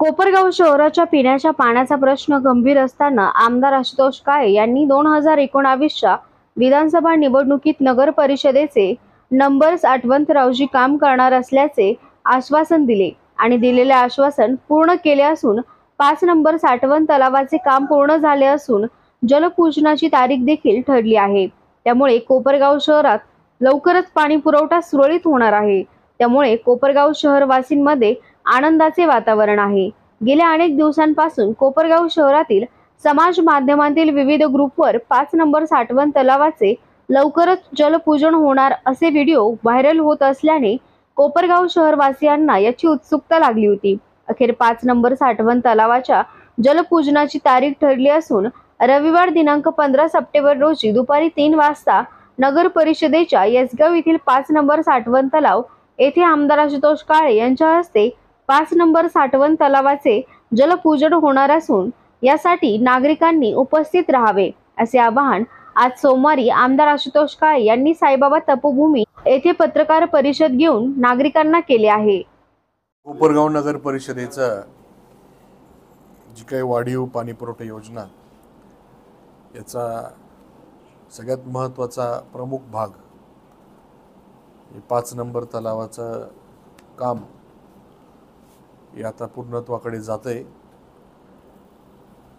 कोपरगाव शहराच्या पिण्याच्या पाण्याचा प्रश्न गंभीर असताना आमदार आशुतोष काळे यांनी 2019च्या विधानसभा निवडणुकीत नगर परिषदेचे नंबर्स आठवणरावजी काम करणार असल्याचे आश्वासन दिले आणि दिलेले आश्वासन पूर्ण केले असून 5 नंबर साठवण तलावाचे काम पूर्ण झाले असून जलपूजनाची तारीख देखील ठरली आहे। त्यामुळे कोपरगाव शहरात लवकरच पाणी पुरवठा सुरळीत होणार आहे। त्यामुळे कोपरगाव शहरवासींमध्ये आनंदाचे वातावरण आहे। गेल्या अनेक दिवसांपासून कोपरगाव शहरातील समाज माध्यमांतील विविध ग्रुपवर 5 नंबर साठवण तलावाचे लवकरच जलपूजन होणार असे व्हिडिओ व्हायरल होत असल्याने कोपरगाव शहरवासियांना याची उत्सुकता लागली होती। अखेर 5 नंबर साठवण तलावाच्या जलपूजनाची तारीख ठरली असून रविवार दिनांक 15 सप्टेंबर रोजी दुपारी 3 वाजता नगर परिषदेच्या येसगाव येथील 5 नंबर साठवण तलाव येथे आमदार आशुतोष काळे यांच्या हस्ते 5 नंबर साठवण तलावाचे जलपूजन होणार असून यासाठी नागरिकांनी उपस्थित राहावे असे आवाहन आज सोमवारी आमदार आशुतोष काळे यांनी साईबाबा तपोभूमी येथे पत्रकार परिषद घेऊन नागरिकांना केले आहे। कोपरगाव नगर परिषदेचा जी काही वाढीव पाणी पुरवठा योजना याचा सगळ्यात महत्त्वाचा प्रमुख भाग 5 नंबर तलावाचं काम हे आता पूर्णत्वाकडे जातंय।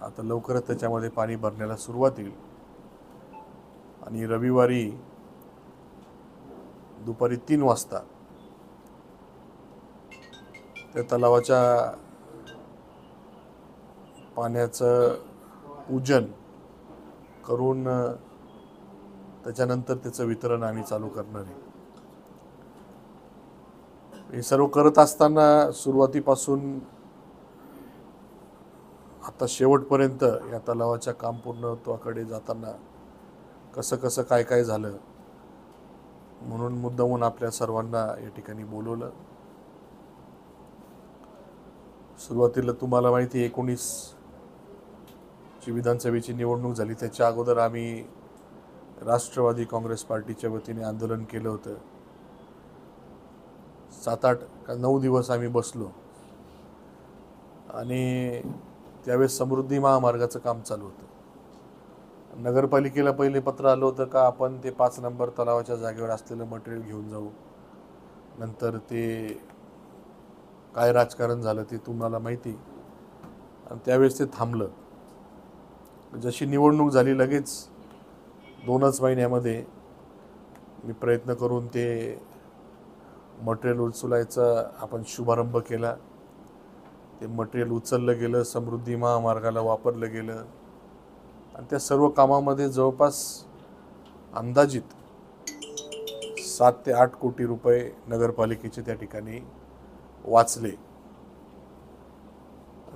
आता लवकरच त्याच्यामध्ये पाणी भरण्याला सुरुवात होईल आणि रविवारी दुपारी 3 वाजता त्या तलावाच्या पाण्याचं पूजन करून त्याच्यानंतर त्याचं वितरण आम्ही चालू करणार आहे। हे सर्व करत असताना सुरुवातीपासून आता शेवटपर्यंत या तलावाच्या काम पूर्णत्वाकडे जाताना कसं काय झालं म्हणून मुद्दामून आपल्या सर्वांना या ठिकाणी बोलवलं। सुरुवातीला तुम्हाला माहिती 19 ची विधानसभेची निवडणूक झाली, त्याच्या अगोदर आम्ही राष्ट्रवादी काँग्रेस पार्टीच्या वतीने आंदोलन केलं होतं। 7-8 का 9 दिवस आम्ही बसलो आणि त्यावेळेस समृद्धी महामार्गाचं काम चालू होतं। नगरपालिकेला पहिले पत्र आलं होतं का आपण ते 5 नंबर तलावाच्या जागेवर असलेलं मटेरियल घेऊन जाऊ। नंतर ते काय राजकारण झालं ते तुम्हाला माहिती आणि त्यावेळेस ते थांबलं। जशी निवडणूक झाली लगेच 2च महिन्यामध्ये मी प्रयत्न करून ते मटेरियल उचलायचा आपण शुभारंभ केला। ते मटेरियल उचललं गेलं, समृद्धी महामार्गाला वापरलं गेलं आणि त्या सर्व कामामध्ये जवळपास अंदाजित 7 ते 8 कोटी रुपये नगरपालिकेचे त्या ठिकाणी वाचले।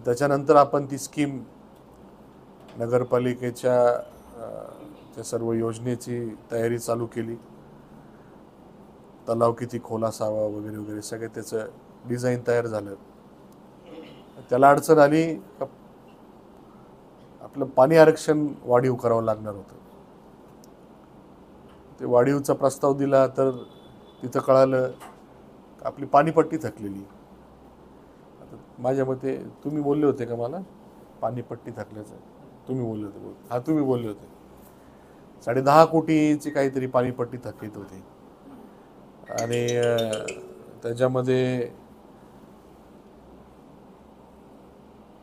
त्याच्यानंतर आपण ती स्कीम नगरपालिकेच्या त्या सर्व योजनेची तयारी चालू केली। तलाव किती खोल असावा वगैरे वगैरे सगळे त्याचं डिझाईन तयार झालं। त्याला अडचण आली, आपलं पाणी आरक्षण वाढीव करावं लागणार होतं। ते वाढीवचा प्रस्ताव दिला तर तिथं कळालं आपली पाणीपट्टी थकलेली। आता माझ्या मते तुम्ही बोलले होते का मला पाणीपट्टी थकल्याचं? तुम्ही बोलले होते? हां, तुम्ही बोलले होते। 10.5 कोटीची काहीतरी पाणीपट्टी थकीत होती आणि त्याच्यामध्ये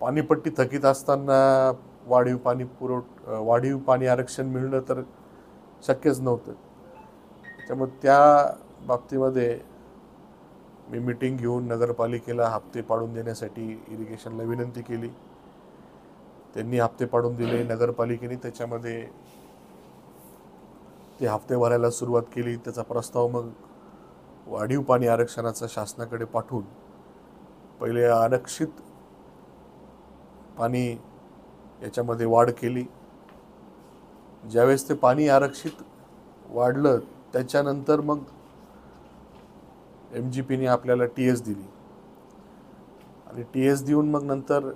पाणीपट्टी थकीत असताना वाढीव पाणी आरक्षण मिळणं तर शक्यच नव्हतं। त्यामुळे त्या बाबतीमध्ये मी मीटिंग घेऊन नगरपालिकेला हप्ते पाडून देण्यासाठी इरिगेशनला विनंती केली। त्यांनी हप्ते पाडून दिले। नगरपालिकेने त्याच्यामध्ये ते हप्ते भरायला सुरुवात केली। त्याचा प्रस्ताव मग वाढीव पाणी आरक्षणाचा शासनाकडे पाठवून पहिले आरक्षित पाणी याच्यामध्ये वाढ केली। ज्यावेळेस ते पाणी आरक्षित वाढलं त्याच्यानंतर मग MGPने आपल्याला TS दिली आणि TS देऊन मग नंतर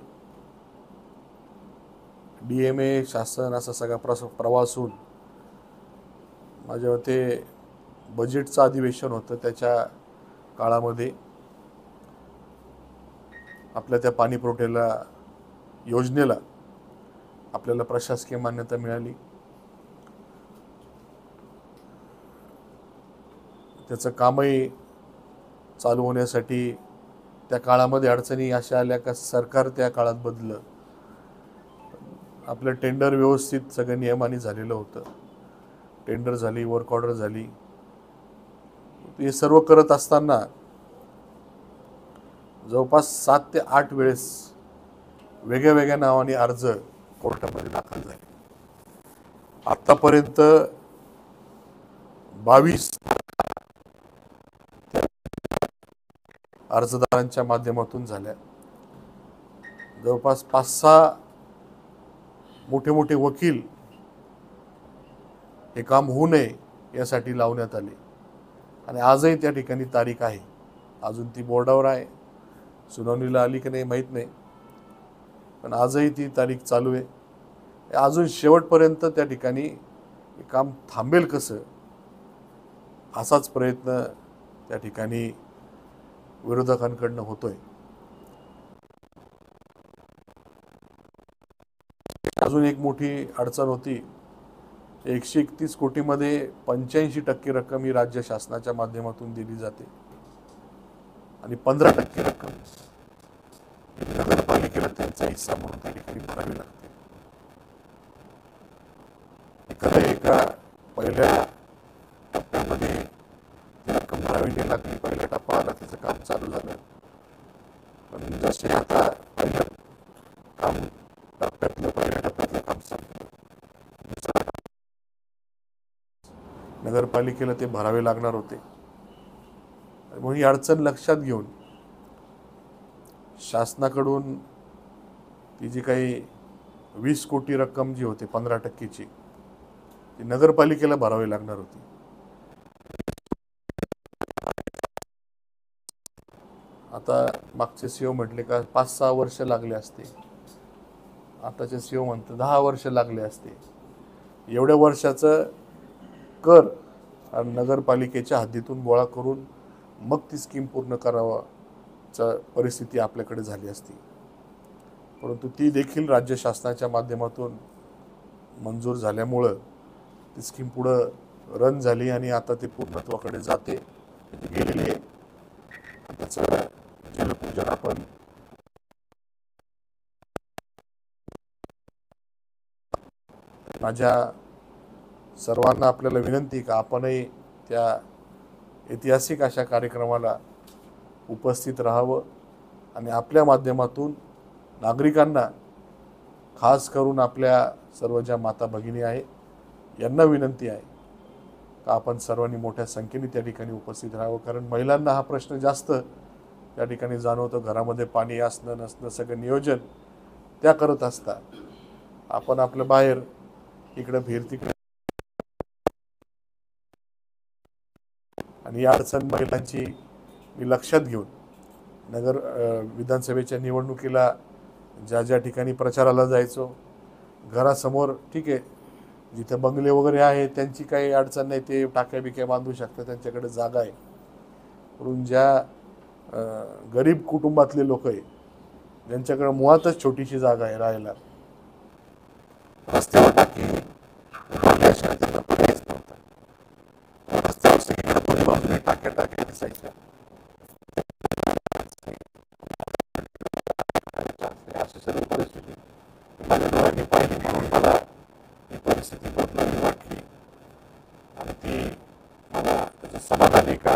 DMA शासन असा सगळा प्रवास होऊन माझ्या मते बजेटचं अधिवेशन होतं। त्याच्या काळामध्ये आपल्या त्या पाणी पुरवठ्याला योजनेला आपल्याला प्रशासकीय मान्यता मिळाली. त्याचं कामही चालू होण्यासाठी त्या काळामध्ये अडचणी अशा आल्या का सरकार त्या काळात बदललं. आपलं टेंडर व्यवस्थित सगळं नियमाने झालेलं होतं. टेंडर झाली, वर्क ऑर्डर झाली. हे सर्व करत असताना जवळपास 7 ते 8 वेळेस वेगळ्या वेगळ्या नावाने अर्ज कोर्टामध्ये दाखल झाले. आतापर्यंत 22 अर्जदारांच्या माध्यमातून झाल्या. जवळपास 5-6 मोठे मोठे वकील हे काम होऊ नये यासाठी लावण्यात आले आणि आजही त्या ठिकाणी तारीख आहे. अजून ती बोर्डावर आहे, सुनावणीला आली की नाही माहीत नाही, पण आजही ती तारीख चालू आहे. अजून शेवटपर्यंत त्या ठिकाणी काम थांबेल कसं असाच प्रयत्न त्या ठिकाणी विरोधकांकडनं होतोय. अजून एक मोठी अडचण होती. 131 कोटीमध्ये 85% रक्कम ही राज्य शासनाच्या माध्यमातून दिली जाते आणि 15% रक्कम नगरपालिकेला त्यांचा हिस्सा म्हणून त्या ठिकाणी भरावी लागते. एका पहिल्या टप्प्यामध्ये ती रक्कम भरावी नाही लागली. पहिल्या टप्पा आला, त्याचं काम चालू झालं. पण जसे आता पहिल्या टप्प्यातलं काम संपलं, नगरपालिकेला ते भरावे लागणार होते. म्हणून ही अडचण लक्षात घेऊन शासनाकडून ती जी काही 20 कोटी रक्कम जी होती 15%ची ती नगरपालिकेला भरावी लागणार होती. आता मागचे सीओ म्हटले का 5-6 वर्ष लागले असते. आताचे सीओ म्हणतात 10 वर्ष लागले असते. एवढ्या वर्षाचं कर नगरपालिकेच्या हद्दीतून गोळा करून मग ती स्कीम पूर्ण करावाची परिस्थिती आपल्याकडे झाली असती. परंतु ती देखील राज्य शासनाच्या माध्यमातून मंजूर झाल्यामुळं ती स्कीम पुढं रन झाली आणि आता ती पूर्णत्वाकडे जाते, गेलेली आहे. त्याचं जलपूजन आपण माझ्या सर्वांना आपल्याला विनंती का आपणही त्या ऐतिहासिक अशा कार्यक्रमाला उपस्थित राहावं आणि आपल्या माध्यमातून नागरिकांना, खास करून आपल्या सर्व ज्या माता भगिनी आहे यांना विनंती आहे का आपण सर्वांनी मोठ्या संख्येने त्या ठिकाणी उपस्थित राहावं. कारण महिलांना हा प्रश्न जास्त त्या ठिकाणी जाणवतो. घरामध्ये पाणी असणं नसणं सगळं नियोजन त्या करत असतात. आपण आपलं बाहेर इकडे फिर तिकडे आणि या अडचण महिलांची मी लक्षात घेऊन विधानसभेच्या निवडणुकीला ज्या ठिकाणी प्रचाराला जायचो, घरासमोर ठीक आहे, जिथे बंगले वगैरे आहे त्यांची काही अडचण नाही, ते टाक्या बिक्या बांधू शकतात, त्यांच्याकडे जागा आहे. म्हणून ज्या गरीब कुटुंबातले लोक आहे ज्यांच्याकडे मुळातच छोटीशी जागा आहे राहायला, रस्त्यावर टाकी त्यांना पर्यायच नव्हता. रस्त्यावर सगळीकडे दोन्ही बाजूने टाक्या दिसायच्या. अशी सर्व परिस्थिती माझ्या डोळ्यांनी पाहिली म्हणून मला ही परिस्थिती बदलावी वाटली आणि ती मला त्याचं समाधान आहे का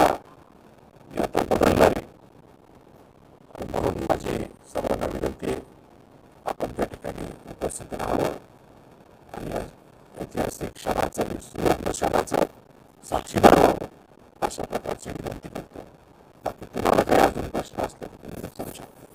मी आता बदलणारी. आणि म्हणून माझी सर्वांना विनंती आहे आपण त्या ठिकाणी उपस्थित राहावं आणि ऐतिहासिक क्षणाचं सुवर्ण क्षणाचं साक्षीदार व्हावं अशा प्रकारची विनंती करतो. बाकी तुम्हाला काही अजून प्रश्न असले तर तुम्ही विचारू शकता.